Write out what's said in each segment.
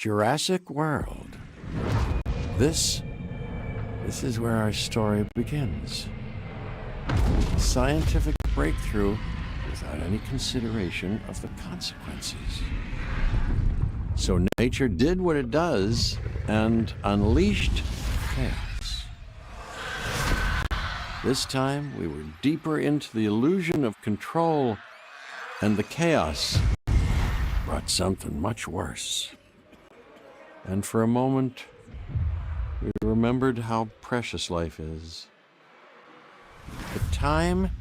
Jurassic World. This is where our story begins. Scientific breakthrough without any consideration of the consequences. So nature did what it does and unleashed chaos. This time, we were deeper into the illusion of control, and the chaos brought something much worse. And for a moment, we remembered how precious life is. But time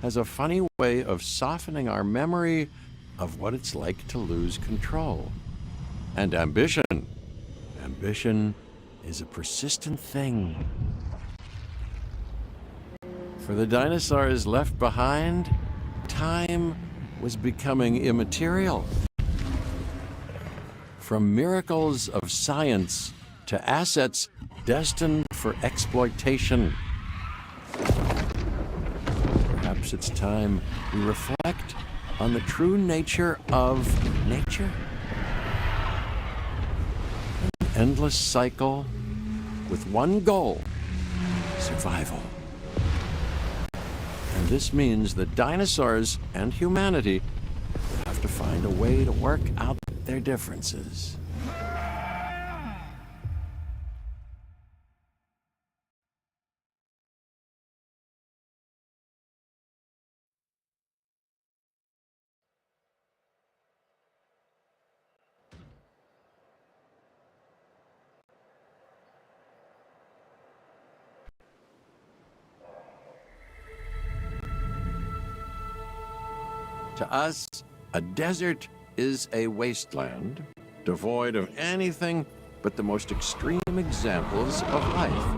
has a funny way of softening our memory of what it's like to lose control. And ambition. Ambition is a persistent thing. For the dinosaurs left behind, time was becoming immaterial. From miracles of science to assets destined for exploitation. Perhaps it's time we reflect on the true nature of nature. An endless cycle with one goal: survival. And this means that dinosaurs and humanity will have to find a way to work out their differences. To us, a desert is a wasteland, devoid of anything but the most extreme examples of life.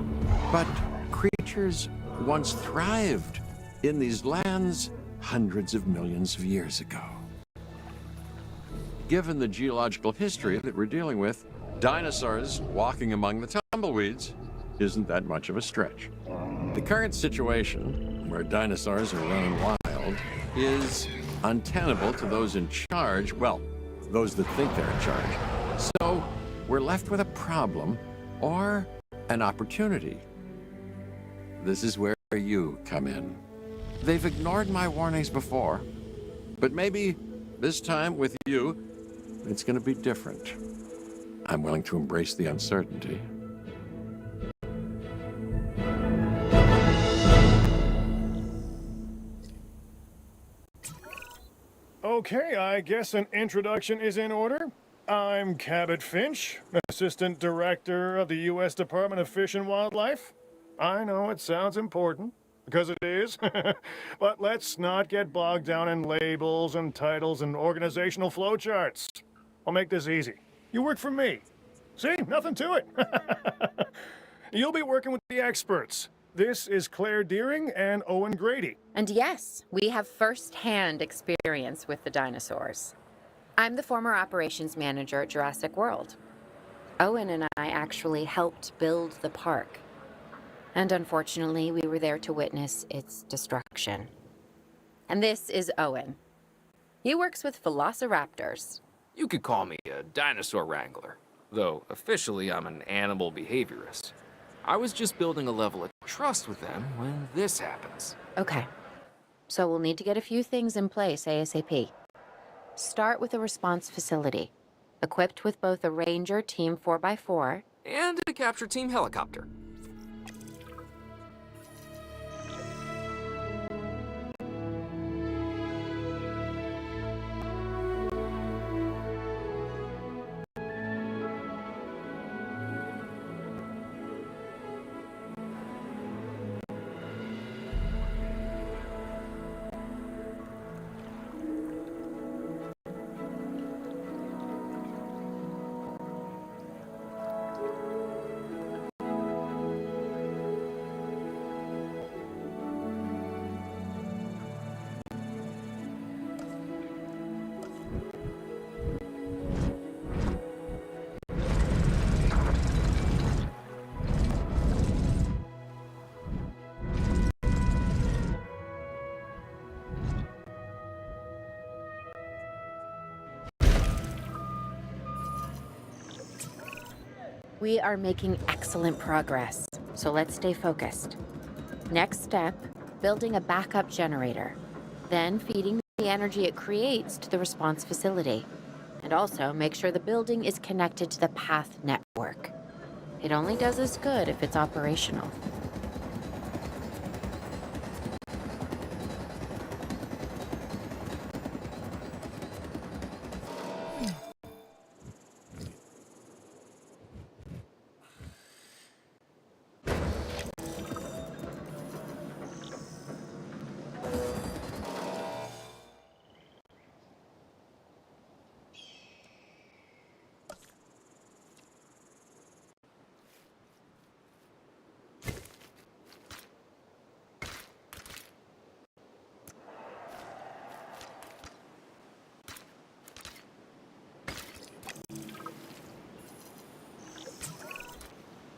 But creatures once thrived in these lands hundreds of millions of years ago. Given the geological history that we're dealing with, dinosaurs walking among the tumbleweeds isn't that much of a stretch. The current situation, where dinosaurs are running wild, is untenable to those in charge, well, those that think they're in charge. So we're left with a problem or an opportunity. This is where you come in. They've ignored my warnings before, but maybe this time with you, it's going to be different. I'm willing to embrace the uncertainty. Okay, I guess an introduction is in order. I'm Cabot Finch, Assistant Director of the U.S. Department of Fish and Wildlife. I know it sounds important, because it is, but let's not get bogged down in labels and titles and organizational flowcharts. I'll make this easy. You work for me. See, nothing to it. You'll be working with the experts. This is Claire Deering and Owen Grady. And yes, we have first-hand experience with the dinosaurs. I'm the former operations manager at Jurassic World. Owen and I actually helped build the park. And unfortunately, we were there to witness its destruction. And this is Owen. He works with velociraptors. You could call me a dinosaur wrangler, though officially I'm an animal behaviorist. I was just building a level of trust with them when this happens. Okay. So we'll need to get a few things in place ASAP. Start with a response facility, equipped with both a Ranger Team 4x4 and a capture team helicopter. We are making excellent progress, so let's stay focused. Next step, building a backup generator. Then feeding the energy it creates to the response facility. And also make sure the building is connected to the path network. It only does us good if it's operational.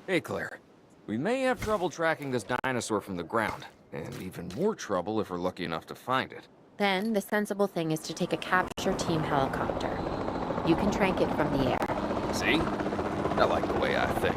Hey, Claire. We may have trouble tracking this dinosaur from the ground, and even more trouble if we're lucky enough to find it. Then the sensible thing is to take a capture team helicopter. You can trank it from the air. See? I like the way I think.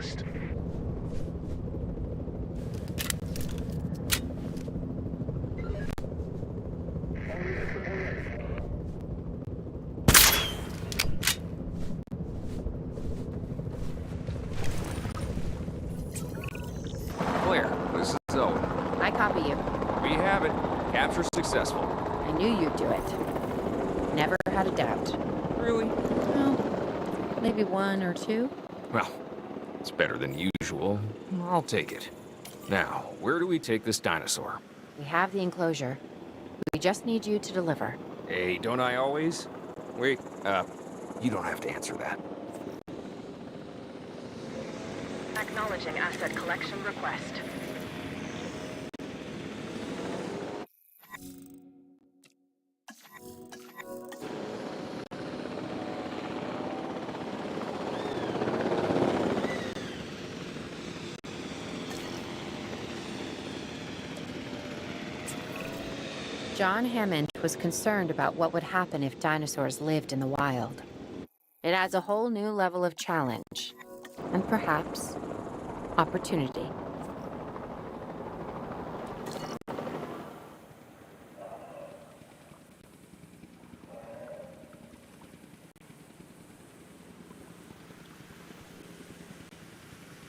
request. Claire, this is Owen. I copy you. We have it. Capture successful. I knew you'd do it. Never had a doubt. Really? Well, maybe one or two. Well, it's better than usual. I'll take it. Now, where do we take this dinosaur? We have the enclosure. We just need you to deliver. Hey, don't I always? Wait, you don't have to answer that. Acknowledging asset collection request. John Hammond was concerned about what would happen if dinosaurs lived in the wild. It adds a whole new level of challenge, and perhaps opportunity.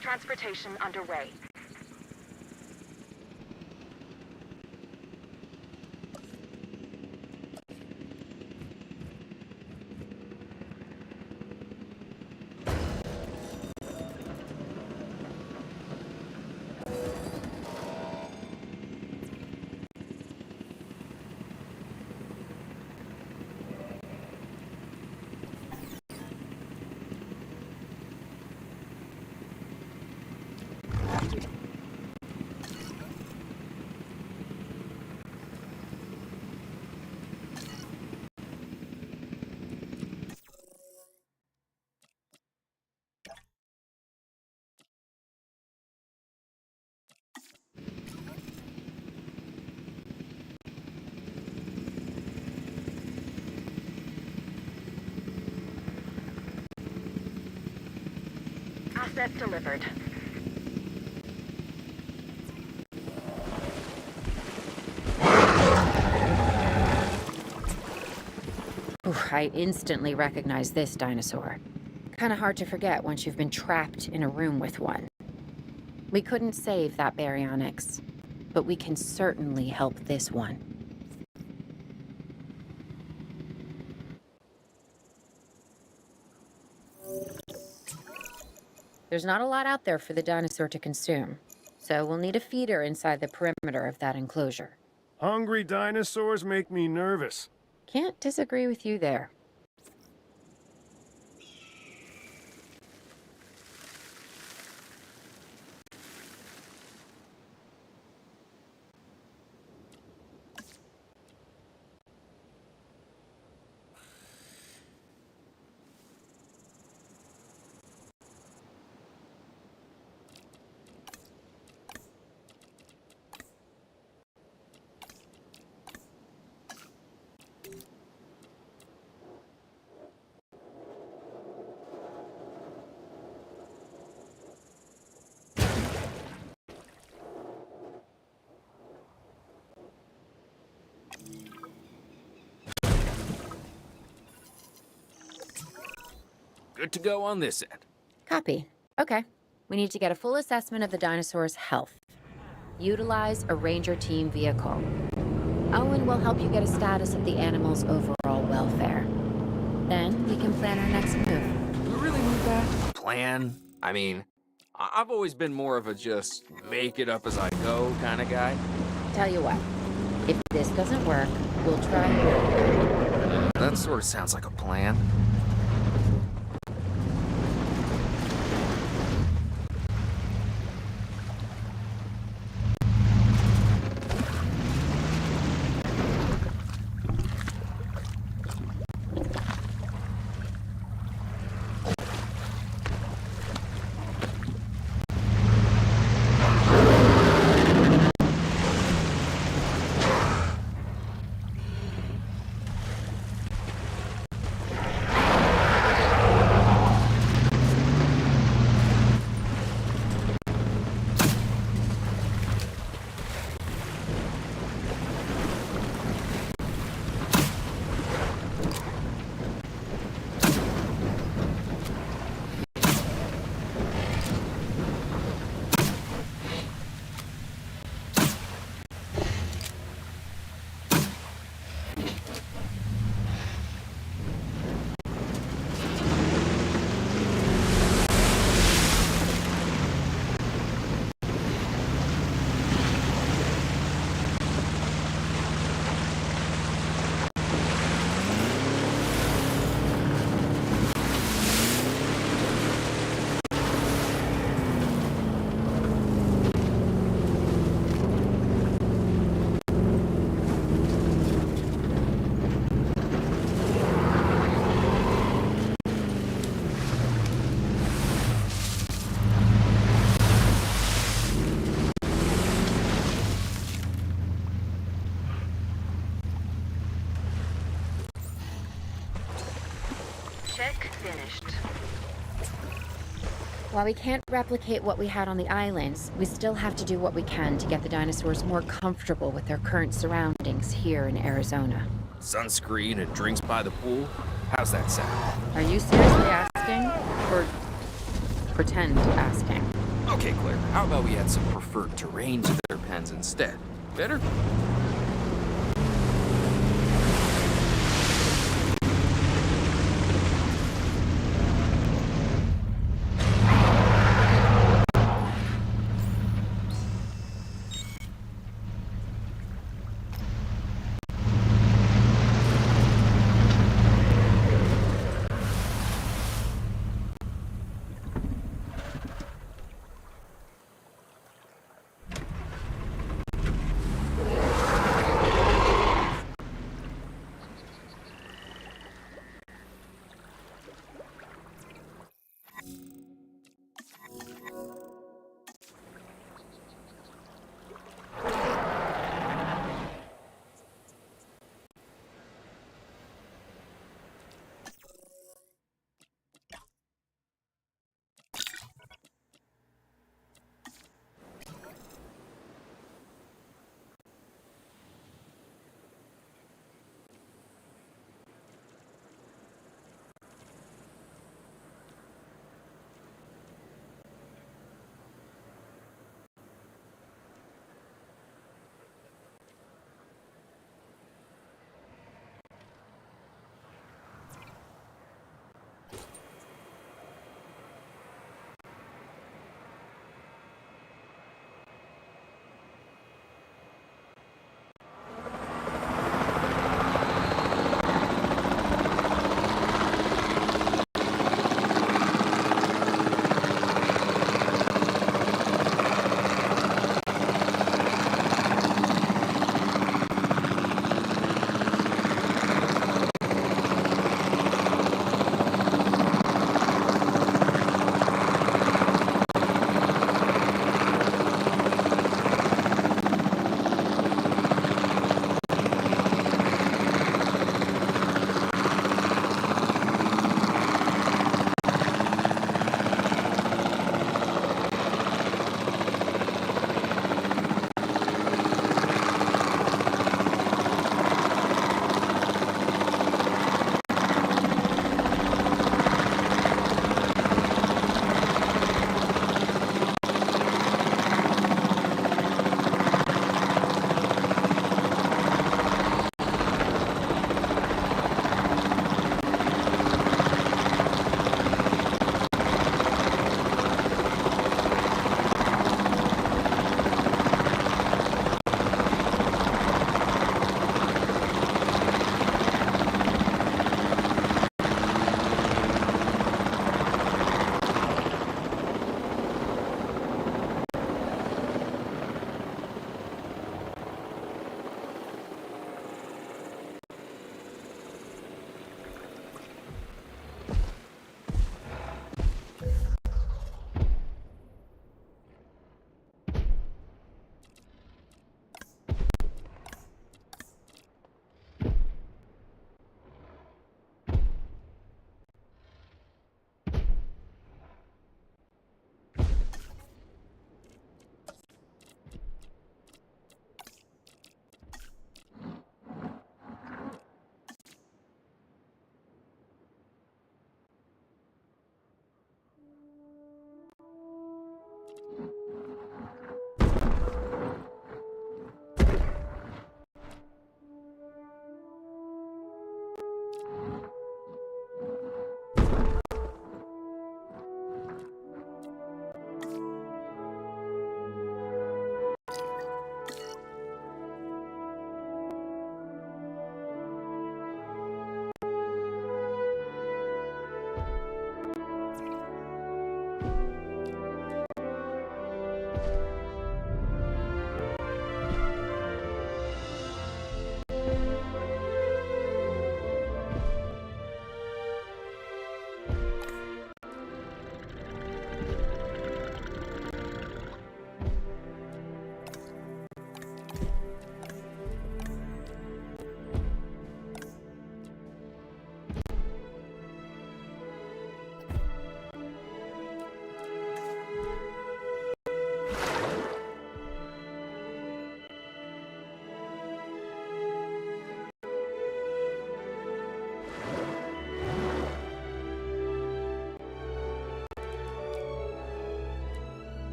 Transportation underway. Asset delivered. Ooh, I instantly recognize this dinosaur. Kinda hard to forget once you've been trapped in a room with one. We couldn't save that baryonyx, but we can certainly help this one. There's not a lot out there for the dinosaur to consume, so we'll need a feeder inside the perimeter of that enclosure. Hungry dinosaurs make me nervous. Can't disagree with you there. Good to go on this end. Copy. Okay. We need to get a full assessment of the dinosaur's health. Utilize a ranger team vehicle. Owen will help you get a status of the animal's overall welfare. Then we can plan our next move. Do we really need that? Plan? I mean, I've always been more of a just make it up as I go kind of guy. Tell you what, if this doesn't work, we'll try. That sort of sounds like a plan. Check finished. While we can't replicate what we had on the islands, we still have to do what we can to get the dinosaurs more comfortable with their current surroundings here in Arizona. Sunscreen and drinks by the pool? How's that sound? Are you seriously asking? Or pretend asking? Okay, Claire, how about we add some preferred terrain to their pens instead? Better?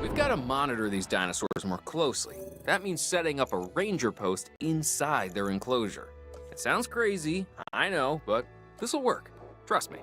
We've got to monitor these dinosaurs more closely. That means setting up a ranger post inside their enclosure. It sounds crazy, I know, but this'll work. Trust me.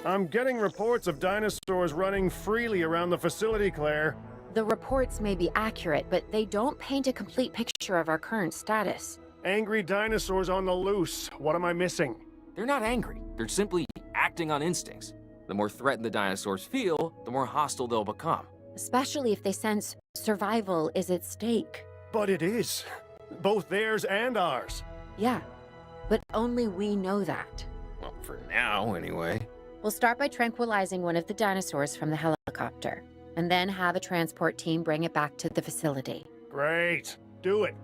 I'm getting reports of dinosaurs running freely around the facility, Claire. The reports may be accurate, but they don't paint a complete picture of our current status. Angry dinosaurs on the loose. What am I missing? They're not angry. They're simply acting on instincts. The more threatened the dinosaurs feel, the more hostile they'll become. Especially if they sense survival is at stake. But it is. Both theirs and ours. Yeah, but only we know that. Well, for now, anyway. We'll start by tranquilizing one of the dinosaurs from the helicopter, and then have a transport team bring it back to the facility. Great. Do it.